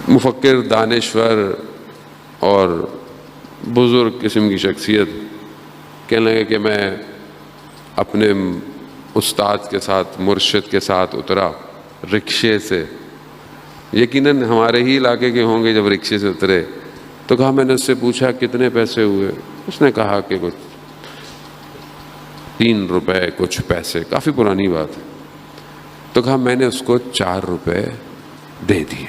مفکر، دانشور اور بزرگ قسم کی شخصیت کہنے لگے کہ میں اپنے استاد کے ساتھ، مرشد کے ساتھ اترا رکشے سے. یقیناً ہمارے ہی علاقے کے ہوں گے. جب رکشے سے اترے تو کہا، میں نے اس سے پوچھا کتنے پیسے ہوئے؟ اس نے کہا کہ کچھ 3 روپے کچھ پیسے. کافی پرانی بات ہے. تو کہا میں نے اس کو 4 روپے دے دیے.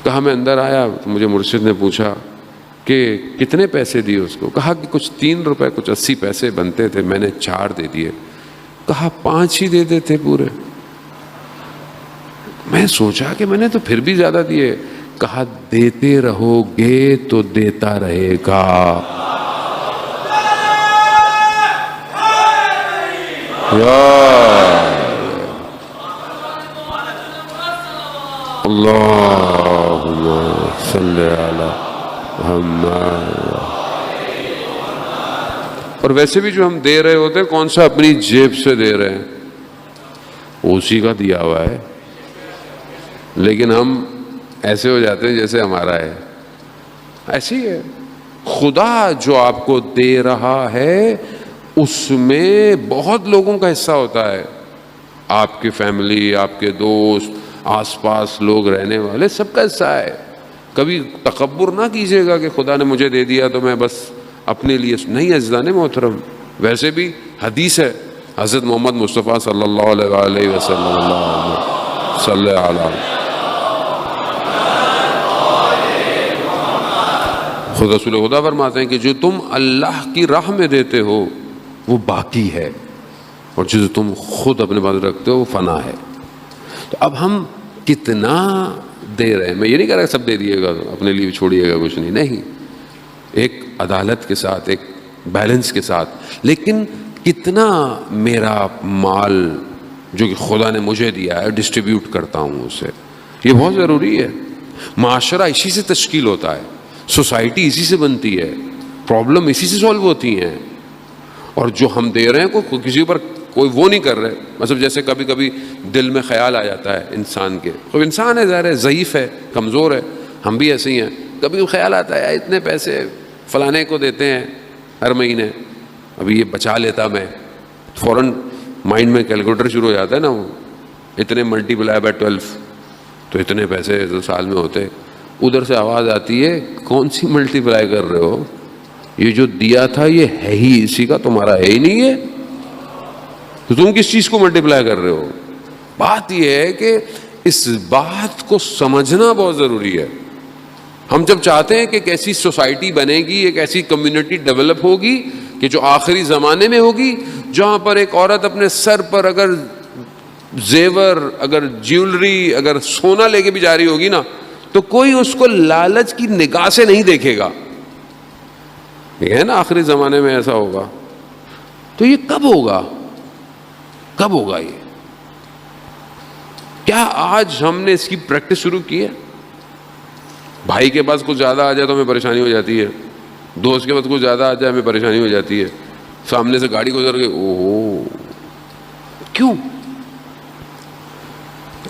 کہا میں اندر آیا تو مجھے مرشد نے پوچھا کہ کتنے پیسے دیے اس کو؟ کہا کہ کچھ 3 روپے کچھ 80 پیسے بنتے تھے، میں نے 4 دے دیے. کہا 5 ہی دے دیتے پورے. میں سوچا کہ میں نے تو پھر بھی زیادہ دیے. کہا دیتے رہو گے تو دیتا رہے گا. اللہم صلی علی محمد. اور ویسے بھی جو ہم دے رہے ہوتے ہیں کون سا اپنی جیب سے دے رہے ہیں، اسی کا دیا ہوا ہے. لیکن ہم ایسے ہو جاتے ہیں جیسے ہمارا ہے. ایسی ہے. خدا جو آپ کو دے رہا ہے اس میں بہت لوگوں کا حصہ ہوتا ہے. آپ کی فیملی، آپ کے دوست، آس پاس لوگ رہنے والے، سب کا حصہ ہے. کبھی تکبر نہ کیجیے گا کہ خدا نے مجھے دے دیا تو میں بس اپنے لیے نہیں. عزیزان محترم، ویسے بھی حدیث ہے حضرت محمد مصطفیٰ صلی اللہ علیہ وآلہ وسلم، اللہ صلی علیہ، خود رسول خدا فرماتے ہیں کہ جو تم اللہ کی راہ میں دیتے ہو وہ باقی ہے، اور جو تم خود اپنے پاس رکھتے ہو وہ فنا ہے. تو اب ہم کتنا دے رہے ہیں؟ میں یہ نہیں کہہ رہا کہ سب دے دیے گا اپنے لیے چھوڑیے گا کچھ نہیں. ایک عدالت کے ساتھ، ایک بیلنس کے ساتھ. لیکن کتنا میرا مال جو کہ خدا نے مجھے دیا ہے ڈسٹریبیوٹ کرتا ہوں اسے، یہ بہت ضروری ہے. معاشرہ اسی سے تشکیل ہوتا ہے، سوسائٹی اسی سے بنتی ہے، پرابلم اسی سے سولو ہوتی ہیں. اور جو ہم دے رہے ہیں کسی پر کوئی وہ نہیں کر رہے. مطلب جیسے کبھی کبھی دل میں خیال آ جاتا ہے انسان کے، کوئی انسان ہے ظاہر ہے، ضعیف ہے، کمزور ہے، ہم بھی ایسے ہی ہیں. کبھی خیال آتا ہے اتنے پیسے فلانے کو دیتے ہیں ہر مہینے، ابھی یہ بچا لیتا میں. فوراً مائنڈ میں کیلکولیٹر شروع ہو جاتا ہے نا، وہ اتنے ملٹی پلائی بائی 12 تو اتنے پیسے تو سال میں ہوتے. ادھر سے آواز آتی ہے کون سی ملٹی پلائی کر رہے ہو؟ یہ جو دیا تھا یہ ہے ہی اسی کا، تمہارا ہے ہی نہیں ہے، تو تم کس چیز کو ملٹی پلائی کر رہے ہو؟ بات یہ ہے کہ اس بات کو سمجھنا بہت ضروری ہے. ہم جب چاہتے ہیں کہ ایک ایسی سوسائٹی بنے گی، ایک ایسی کمیونٹی ڈیولپ ہوگی کہ جو آخری زمانے میں ہوگی، جہاں پر ایک عورت اپنے سر پر اگر زیور، اگر جیولری، اگر سونا لے کے بھی جا رہی ہوگی نا، تو کوئی اس کو لالچ کی نگاہ سے نہیں دیکھے گا. یہ ہے نا آخری زمانے میں ایسا ہوگا. تو یہ کب ہوگا؟ کب ہوگا یہ؟ کیا آج ہم نے اس کی پریکٹس شروع کی ہے؟ بھائی کے پاس کچھ زیادہ آ جائے تو ہمیں پریشانی ہو جاتی ہے، دوست کے پاس کچھ زیادہ آ جائے ہمیں پریشانی ہو جاتی ہے، سامنے سے گاڑی گزر گئی، اوہ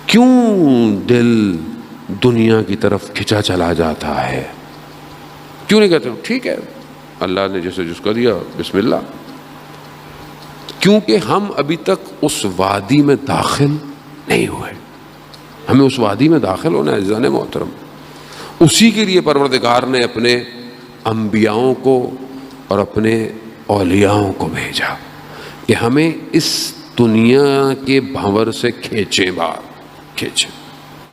کیوں دل دنیا کی طرف کھنچا چلا جاتا ہے؟ کیوں نہیں کہتے ٹھیک ہے اللہ نے جیسے جس کو دیا بسم اللہ؟ کیونکہ ہم ابھی تک اس وادی میں داخل نہیں ہوئے. ہمیں اس وادی میں داخل ہونا ہے عزیزان محترم. اسی کے لیے پروردگار نے اپنے انبیاؤں کو اور اپنے اولیاؤں کو بھیجا کہ ہمیں اس دنیا کے بھنور سے کھینچیں باہر، کھینچیں.